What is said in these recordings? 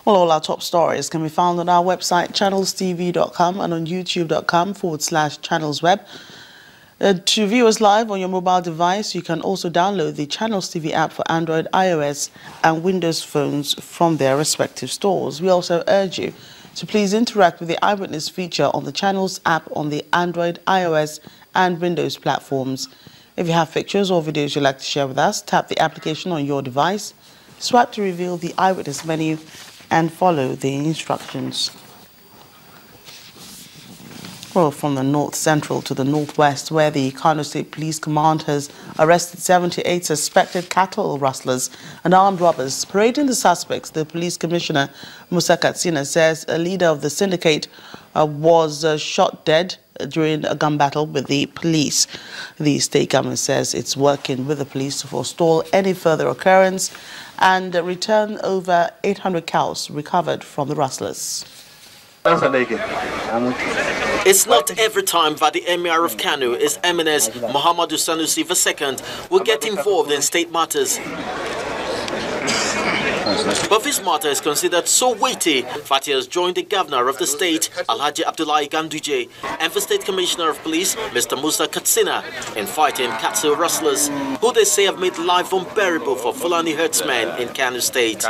Well, all our top stories can be found on our website, channelstv.com, and on youtube.com/channelsweb. To view us live on your mobile device, you can also download the Channels TV app for Android, iOS, and Windows phones from their respective stores. We also urge you to please interact with the Eyewitness feature on the Channels app on the Android, iOS, and Windows platforms. If you have pictures or videos you'd like to share with us, tap the application on your device, swipe to reveal the Eyewitness menu, and follow the instructions. Well, from the north central to the northwest, where the Kano State Police Command has arrested 78 suspected cattle rustlers and armed robbers. Parading the suspects, the police commissioner, Musa Katsina, says a leader of the syndicate was shot dead during a gun battle with the police. The state government says it's working with the police to forestall any further occurrence and return over 800 cows recovered from the rustlers. It's not every time that the Emir of Kano, His Eminence Muhammadu Sanusi II, will get involved in state matters. But this matter is considered so weighty that he has joined the governor of the state, Alhaji Abdullahi Ganduje, and the state commissioner of police, Mr. Musa Katsina, in fighting cattle rustlers, who they say have made life unbearable for Fulani herdsmen in Kano State.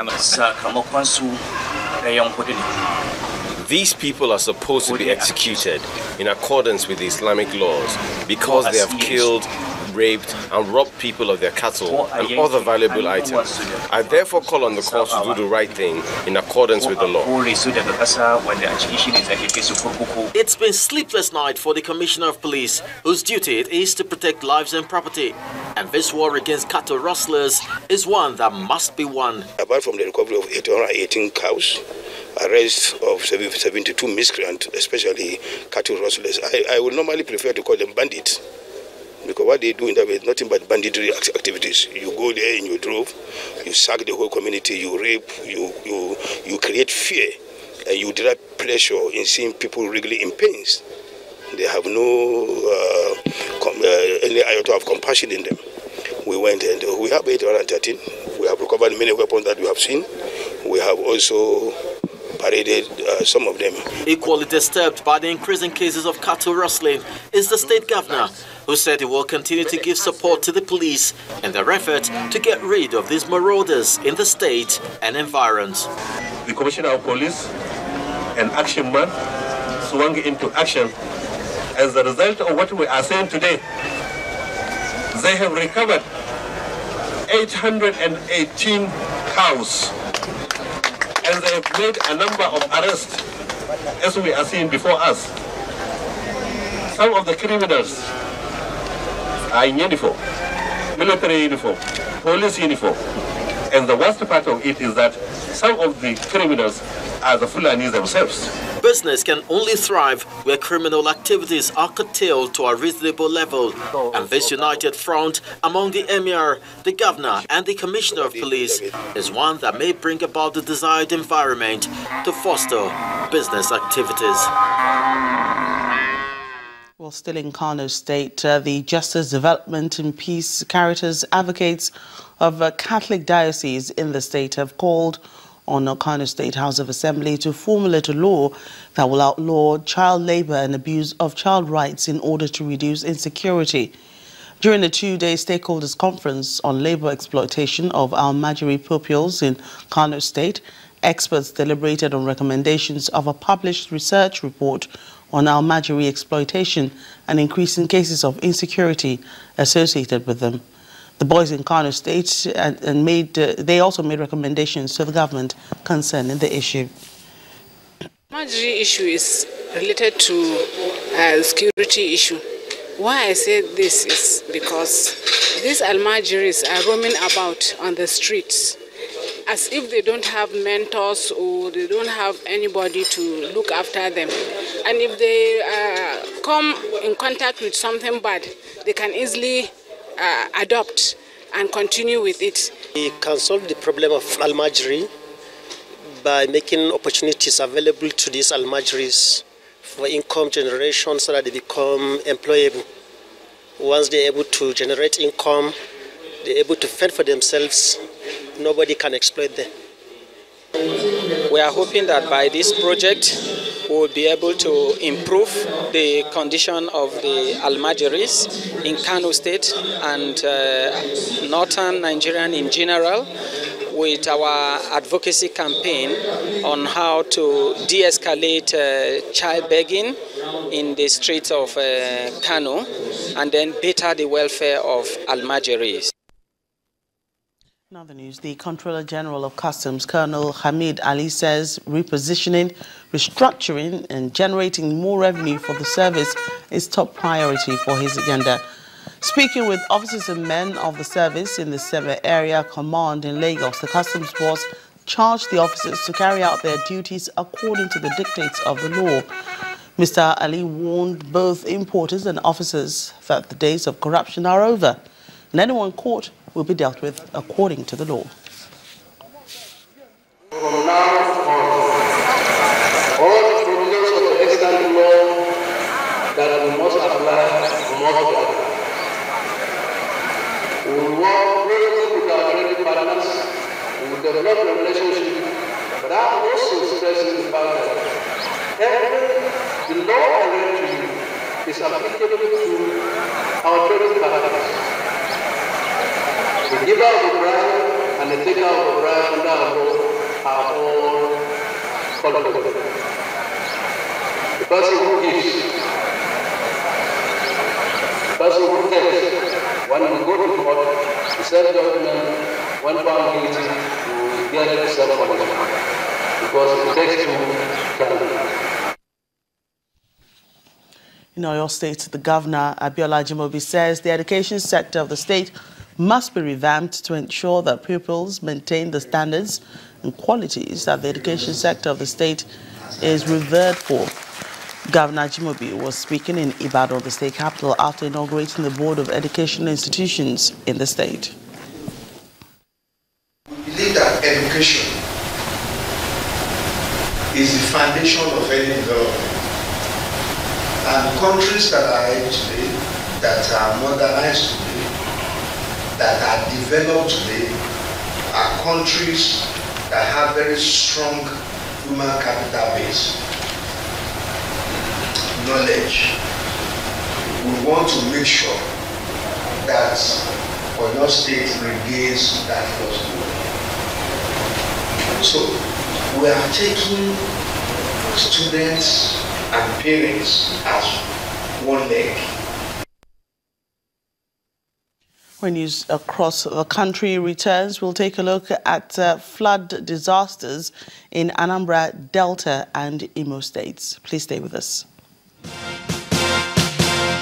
These people are supposed to be executed in accordance with the Islamic laws because they have killed, raped and robbed people of their cattle and other valuable items. I therefore call on the court to do the right thing in accordance with the law. It's been sleepless night for the Commissioner of Police, whose duty it is to protect lives and property. And this war against cattle rustlers is one that must be won. Apart from the recovery of 818 cows, arrest of 72 miscreants, especially cattle rustlers, I would normally prefer to call them bandits. Because what they do in that way is nothing but banditry activities. You go there in your drove, you sack the whole community, you rape, you create fear, and you derive pleasure in seeing people really in pains. They have no any iota of compassion in them. We went and we have 813. We have recovered many weapons that you have seen. We have also paraded some of them. Equally disturbed by the increasing cases of cattle rustling is the state governor, who said he will continue to give support to the police in their effort to get rid of these marauders in the state and environs. The Commissioner of Police and Action Man swung into action. As a result of what we are saying today, they have recovered 818 cows. And they have made a number of arrests, as we are seeing before us. Some of the criminals are in uniform, military uniform, police uniform. And the worst part of it is that some of the criminals are the Fulanis themselves. Business can only thrive where criminal activities are curtailed to a reasonable level. And this united front among the Emir, the Governor and the Commissioner of Police is one that may bring about the desired environment to foster business activities. Well, still in Kano State, the Justice, Development and Peace Caritas advocates of a Catholic Diocese in the state have called on the Kano State House of Assembly to formulate a law that will outlaw child labour and abuse of child rights in order to reduce insecurity. During the two-day stakeholders conference on labour exploitation of Almajiri pupils in Kano State, experts deliberated on recommendations of a published research report on Almajiri exploitation and increasing cases of insecurity associated with them. The boys in Kano State they also made recommendations to the government concerning the issue. Almajiri issue is related to security issue. Why I say this is because these Almajiris are roaming about on the streets as if they don't have mentors or they don't have anybody to look after them. And if they come in contact with something bad, they can easily adopt and continue with it. We can solve the problem of Almajiri by making opportunities available to these Almajiris for income generation so that they become employable. Once they're able to generate income, they're able to fend for themselves, nobody can exploit them. We are hoping that by this project, we will be able to improve the condition of the Almajiris in Kano State and northern Nigeria in general, with our advocacy campaign on how to de-escalate child begging in the streets of Kano and then better the welfare of Almajiris. In other news, the Controller General of Customs, Colonel Hamid Ali, says repositioning, restructuring and generating more revenue for the service is top priority for his agenda. Speaking with officers and men of the service in the Seve Area Command in Lagos, the Customs boss charged the officers to carry out their duties according to the dictates of the law. Mr. Ali warned both importers and officers that the days of corruption are over, and anyone caught will be dealt with according to the law. From now on, all the provisions of the extant law that we must apply must be applied. We will work closely with our trading partners, we will develop a relationship, but I'm also stressing the fact that the law I read to you is applicable to our trading partners. The giver of the bribe and the taker of the bribe under our law are all culpable. The person who gives, the person who takes, when we go to court, the self-government, when found guilty, will get self-punishment because it takes two to. In Oyo State, the Governor, Abiola Ajimobi, says the education sector of the state must be revamped to ensure that pupils maintain the standards and qualities that the education sector of the state is revered for. Governor Ajimobi was speaking in Ibadan, the state capital, after inaugurating the Board of Educational Institutions in the state. We believe that education is the foundation of any development. And countries that are ahead today, that are modernized today, that are developed today, are countries that have very strong human capital base, knowledge. We want to make sure that Oyo State regains that first goal. So we are taking students and parents as one leg. When news across the country returns, we'll take a look at flood disasters in Anambra, Delta and Imo states. Please stay with us.